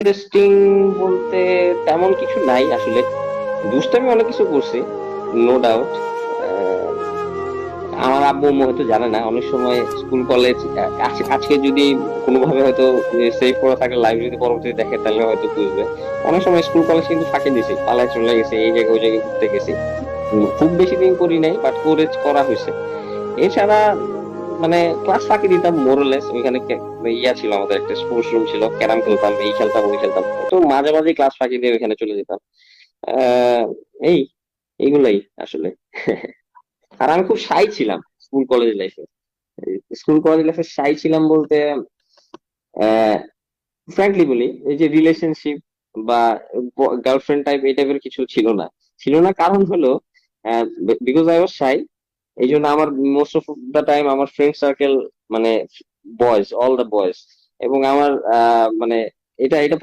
Interesting বলতে তেমন কিছু নাই আসলে। দুষ্টামি অনেক কিছু করছি, নো ডাউট। আমার আব্বু আম্মু হয়তো জানে না, অনেক সময় স্কুল কলেজ আজকে যদি কোনোভাবে হয়তো সেভ করা থাকে লাইভ, যদি পরবর্তীতে দেখে তাহলে হয়তো বুঝবে। অনেক সময় স্কুল কলেজ কিন্তু ফাঁকি দিছি, পালায় চলে গেছে, এই জায়গায় ওই জায়গায় ঘুরতে গেছি। খুব বেশি দিন করি নাই, বাট করা হয়েছে। এছাড়া মানে ক্লাস ফাঁকি দিতাম মোরলেস। ওইখানে ইয়া ছিল, আমাদের একটা স্পোর্টস রুম ছিল, ক্যারাম খেলতাম, এই খেলতাম ওই খেলতাম, তো মাঝে মাঝে ক্লাস ফাঁকি দিয়ে ওইখানে চলে যেতাম। আহ এই এইগুলাই আসলে। আর আমি খুব শাই ছিলাম স্কুল কলেজ লাইফে। স্কুল কলেজ লাইফে শাই ছিলাম বলতে, ফ্র্যাঙ্কলি বলি, এই যে রিলেশনশিপ বা গার্লফ্রেন্ড টাইপ এই টাইপের কিছু ছিল না। ছিল না কারণ হলো, বিকজ আই ওয়াজ শাই। এই জন্য আমার মোস্ট অফ দা টাইম আমার ফ্রেন্ড সার্কেল মানে বয়েজ, অল দা বয়েজ। এবং আমার মানে এটা এটা